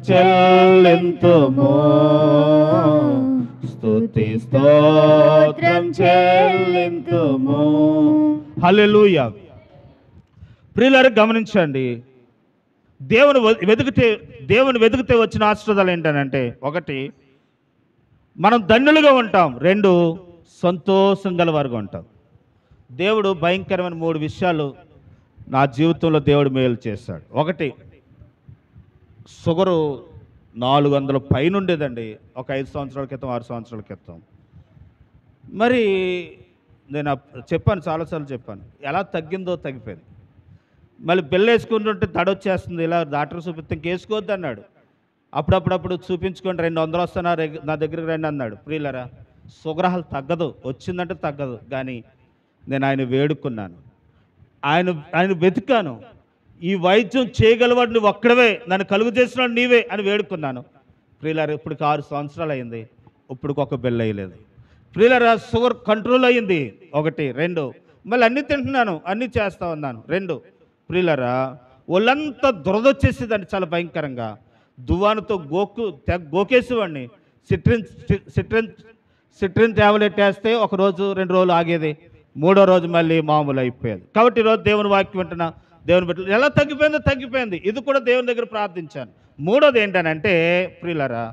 చెల్లింతుము, స్తుతి స్తోత్రం చెల్లింతుము. హల్లెలూయా. ప్రియులారా గమనించండి, దేవుని వెతికితే వచ్చిన ఆశీర్వాదాలు ఏంటనంటే, ఒకటి మనం ధన్యులుగా ఉంటాం, రెండు సంతోషం గలవారుగా ఉంటాం. దేవుడు భయంకరమైన 3 విషయాలు నా జీవితంలో దేవుడు మేలు చేశాడు. ఒకటి, షుగరు 400 పైన ఉండేదండి ఒక 5 సంవత్సరాల క్రితం, 6 సంవత్సరాల క్రితం. మరి నేను చెప్పాను, చాలాసార్లు చెప్పాను, ఎలా తగ్గిందో తగ్గిపోయింది. మళ్ళీ బిల్ల వేసుకుంటుంటే తడొచ్చేస్తుంది, ఇలా డాక్టర్ చూపిస్తే ఇంకేసుకోవద్దు అన్నాడు. అప్పుడప్పుడు చూపించుకొని 200 వస్తున్నా నా దగ్గరికి రండి అన్నాడు. ప్రియులరా, షుగర్ అసలు తగ్గదు, వచ్చిందంటే తగ్గదు. కానీ నేను ఆయన వేడుకున్నాను, ఆయన వెతికాను. ఈ వైద్యం చేయగలవాడు నువ్వు ఒక్కడవే, నన్ను కలుగు చేసినాడు నీవే అని వేడుకున్నాను. ప్రియులరా, ఇప్పటికి 6 సంవత్సరాలు అయింది, ఇప్పటికి ఒక బిల్ల వేయలేదు. ప్రియులరా, షుగర్ కంట్రోల్ అయ్యింది. ఒకటి. రెండు, మళ్ళీ అన్నీ తింటున్నాను, అన్నీ చేస్తా ఉన్నాను. రెండు, ప్రియులరా, ఒళ్ళంతా దురదొచ్చేసేదండి చాలా భయంకరంగా. దువ్వానుతో గోకేసేవాడిని. సిట్రిన్ ట్యాబ్లెట్ వేస్తే 1 రోజు 2 రోజులు ఆగేది, 3వ రోజు మళ్ళీ మామూలు అయిపోయేది. కాబట్టి ఈరోజు దేవుని వాక్యం వింటున్నా, దేవుని బిడ్డలు ఎలా తగ్గిపోయిందో తగ్గిపోయింది. ఇది కూడా దేవుని దగ్గర ప్రార్థించాను. మూడోది ఏంటనంటే, ప్రియులరా,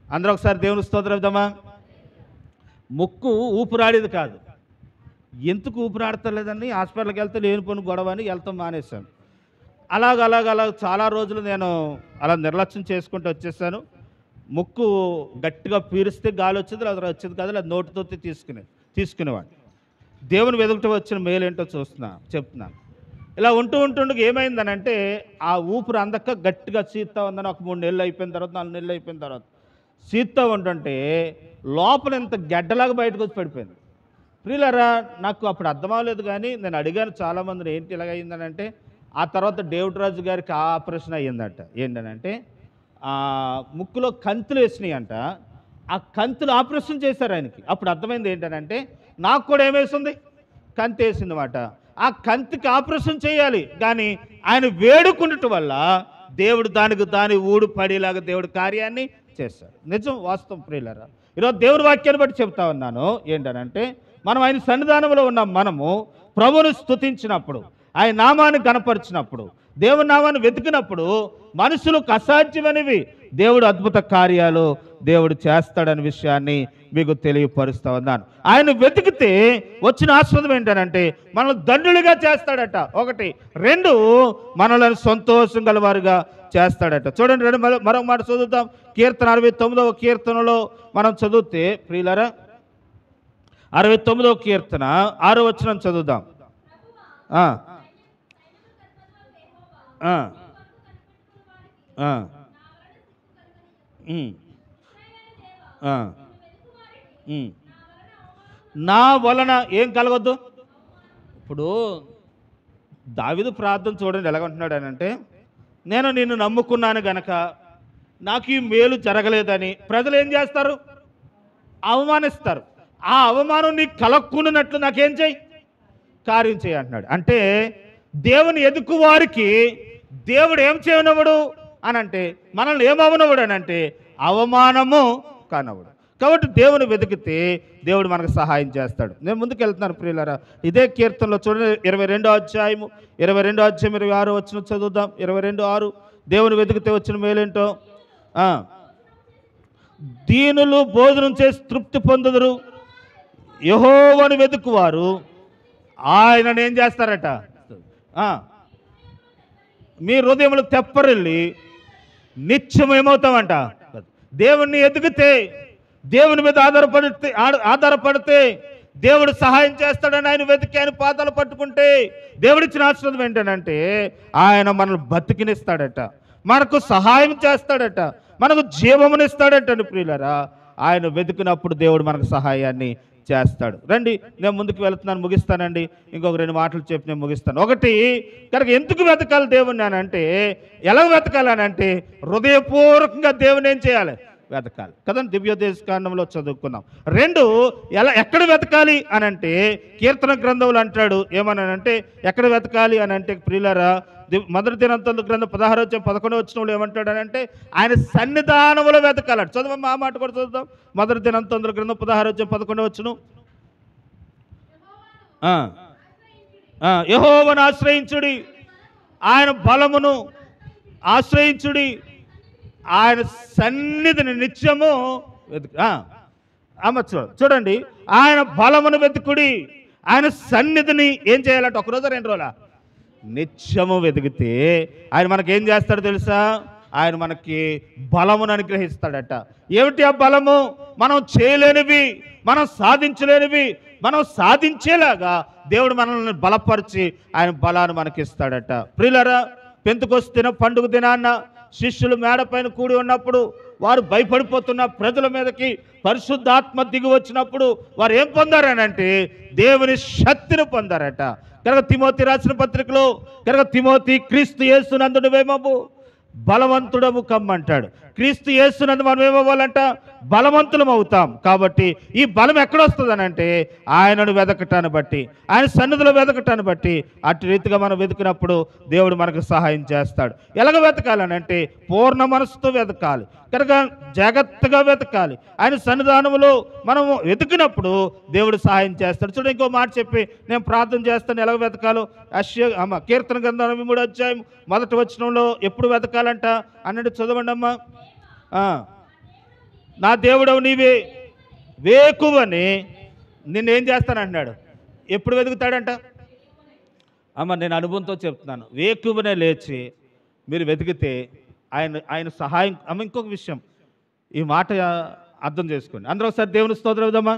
అందరూ ఒకసారి దేవుని స్తోత్రం ఇద్దామా. ముక్కు ఊపిరాడేది కాదు. ఎందుకు ఊపిరాడతలేదండి, హాస్పిటల్కి వెళ్తే లేనిపోని గొడవ అని వెళ్తాం మానేశాను. అలాగ చాలా రోజులు నేను అలా నిర్లక్ష్యం చేసుకుంటూ వచ్చేసాను. ముక్కు గట్టిగా పీరిస్తే గాలి వచ్చేది, అది వచ్చేది కాదు, అది నోటితో తీసుకునేవాడు. దేవుని వెతుకుతూ వచ్చిన మేలేంటో చెప్తున్నాను. ఇలా ఉంటుండగా ఏమైందనంటే, ఆ ఊపిరి అందక గట్టిగా సీత్తా ఉందని ఒక 3 నెలలు అయిపోయిన తర్వాత, 4 నెలలు అయిపోయిన తర్వాత సీత్తా ఉంటుంటే లోపల ఇంత గడ్డలాగా బయటకు వచ్చి పడిపోయింది. ప్రియులారా, నాకు అప్పుడు అర్థం అవ్వలేదు. కానీ నేను అడిగాను చాలామందిని, ఏంటి ఇలాగ అయిందనంటే, ఆ తర్వాత డేవిడ్ రాజు గారికి ఆపరేషన్ అయ్యిందట. ఏంటనంటే, ముక్కులో కంతులు వేసినాయి అంట. ఆ కంతులు ఆపరేషన్ చేశారు ఆయనకి. అప్పుడు అర్థమైంది ఏంటనంటే, నాకు కూడా ఏమేసింది, కంతి వేసిందన్నమాట. ఆ కంతికి ఆపరేషన్ చేయాలి, కానీ ఆయన వేడుకున్నట్టు వల్ల దేవుడు దాని ఊడు పడేలాగా దేవుడు కార్యాన్ని చేశాడు. నిజం, వాస్తవం. ప్రియులారా, ఈరోజు దేవుడి వాక్యాన్ని బట్టి చెప్తా ఉన్నాను. ఏంటనంటే, మనం ఆయన సన్నిధానంలో ఉన్న మనము ప్రభువును స్తుతించినప్పుడు, ఆయన నామాన్ని గణపరిచినప్పుడు, దేవుని నామాన్ని వెతికినప్పుడు మనుషులకు అసాధ్యమనేవి దేవుడు అద్భుత కార్యాలు దేవుడు చేస్తాడనే విషయాన్ని మీకు తెలియపరుస్తూ ఉన్నాను. ఆయన వెతికితే వచ్చిన ఆస్వాదం ఏంటనంటే, మనల్ని దండులుగా చేస్తాడట. ఒకటి. రెండు, మనల్ని సంతోషం గలవారుగా చేస్తాడట. చూడండి, మరొక మాట చదువుతాం. కీర్తన 69వ కీర్తనలో మనం చదివితే, ప్రియులారా, 69వ కీర్తన 6వ వచనం చదువుదాం. నా వలన ఏం కలగొద్దు. ఇప్పుడు దావీదు ప్రార్థన చూడండి ఎలాగంటున్నాడు అని అంటే, నేను నిన్ను నమ్ముకున్నాను గనక నాకు ఈ మేలు జరగలేదని ప్రజలు ఏం చేస్తారు, అవమానిస్తారు. ఆ అవమానం నీకు కలక్కున్నట్లు నాకేం చేయి, కార్యం చేయి అంటున్నాడు. అంటే దేవుని ఎదుకు వారికి దేవుడు ఏం చేయనవడు అని అంటే, మనల్ని ఏమవనవడు అని అంటే అవమానము కానవడు. కాబట్టి దేవుని వెతికితే దేవుడు మనకు సహాయం చేస్తాడు. నేను ముందుకు వెళ్తున్నాను ప్రియులారా. ఇదే కీర్తనలో చూడండి, 22వ అధ్యాయం 26వ వచనం చదువుదాం. 22:6, దేవుని వెతికితే వచ్చిన మేలేంటో. దీనులు భోజనం చేసి తృప్తి పొందుదురు, యెహోవాను వెతుకువారు ఆయనను ఏం చేస్తారట, మీ హృదయములు తెప్పరిల్లి నిత్యం ఏమవుతామంట. దేవుణ్ణి ఎదిగితే, దేవుని మీద ఆధారపడితే దేవుడు సహాయం చేస్తాడని ఆయన వెతికి ఆయన పాదాలు పట్టుకుంటే దేవుడిచ్చిన ఆశీర్వాదం ఏంటనంటే, ఆయన మనల్ని బతికినిస్తాడట, మనకు సహాయం చేస్తాడట, మనకు జీవమునిస్తాడట. ప్రియులారా, ఆయన వెతికినప్పుడు దేవుడు మనకు సహాయాన్ని చేస్తాడు. రండి, నేను ముందుకు వెళ్తున్నాను, ముగిస్తానండి. ఇంకొక 2 మాటలు చెప్పి నేను ముగిస్తాను. ఒకటి, కనుక ఎందుకు వెతకాలి దేవుణ్ణి అని అంటే, ఎలా వెతకాలని అంటే, హృదయపూర్వకంగా దేవుని ఏం చేయాలి, వెతకాలి కదండి. దివ్యోపదేశ కాండంలో చదువుకున్నాం. రెండు, ఎక్కడ వెతకాలి అని అంటే కీర్తన గ్రంథంలో అంటాడు ఏమనంటే ఎక్కడ వెతకాలి అని అంటే ప్రియులారా, మొదటి దినవృత్తాంత గ్రంథం 16-11 ఏమంటాడనంటే ఆయన సన్నిధానములో వెతకాలట. చదవమ్మా, ఆ మాట కూడా చదువుతాం. మొదటి దినవృత్తాంత గ్రంథం 16-11. యెహోవాను ఆశ్రయించుడి, ఆయన బలమును ఆశ్రయించుడి, ఆయన సన్నిధిని నిత్యము చూడండి, ఆయన బలమును వెతుకుడి, ఆయన సన్నిధిని ఏం చేయాలంటే ఒకరోజు 2 రోజుల నిత్యము వెతికితే ఆయన మనకేం చేస్తాడో తెలుసా? ఆయన మనకి బలమును అనుగ్రహిస్తాడట. ఏమిటి ఆ బలము? మనం చేయలేనివి, మనం సాధించలేనివి మనం సాధించేలాగా దేవుడు మనల్ని బలపరిచి ఆయన బలాన్ని మనకిస్తాడట. ప్రియులారా, పెంతెకొస్తు పండుగ దినాన్న శిష్యులు మేడపైన కూడి ఉన్నప్పుడు వారు భయపడిపోతున్న ప్రజల మీదకి పరిశుద్ధాత్మ దిగి వచ్చినప్పుడు వారు ఏం పొందారనంటే దేవుని శక్తిని పొందారట. కనుక తిమోతి రాసిన పత్రికలో తిమోతి క్రీస్తు యేసునందు నువ్వేమవు బలవంతుడము కమ్మంటాడు. క్రీస్తు యేసునందు మనం ఏమవ్వాలంట? బలవంతులం అవుతాం. కాబట్టి ఈ బలం ఎక్కడొస్తుందనంటే ఆయనను వెదకటాన్ని బట్టి, ఆయన సన్నిధిలో వెదకటాన్ని బట్టి అటు రీతిగా మనం వెతికినప్పుడు దేవుడు మనకు సహాయం చేస్తాడు. ఎలాగ వెతకాలనంటే పూర్ణ మనసుతో వెతకాలి. కనుక జాగ్రత్తగా వెతకాలి. ఆయన సన్నిధానంలో మనము వెతికినప్పుడు దేవుడు సహాయం చేస్తాడు. చూడండి, ఇంకో మాట చెప్పి నేను ప్రార్థన చేస్తాను ఎలాగ వెతకాలో. కీర్తన గ్రంథం 3వ అధ్యాయం 1వ వచనంలో ఎప్పుడు వెతకాలంట అన్నట్టు చదవండి అమ్మా. నా దేవుడవు నీవే వేకువని నిన్నేం చేస్తానంటున్నాడు. ఎప్పుడు వెతుకుతాడంట? నేను అనుభవంతో చెప్తున్నాను. వేకువనే లేచి మీరు వెతికితే ఆయన సహాయం. ఇంకొక విషయం, ఈ మాట అర్థం చేసుకోండి. అందరూ ఒకసారి దేవుని స్తోత్రం ఇద్దామా.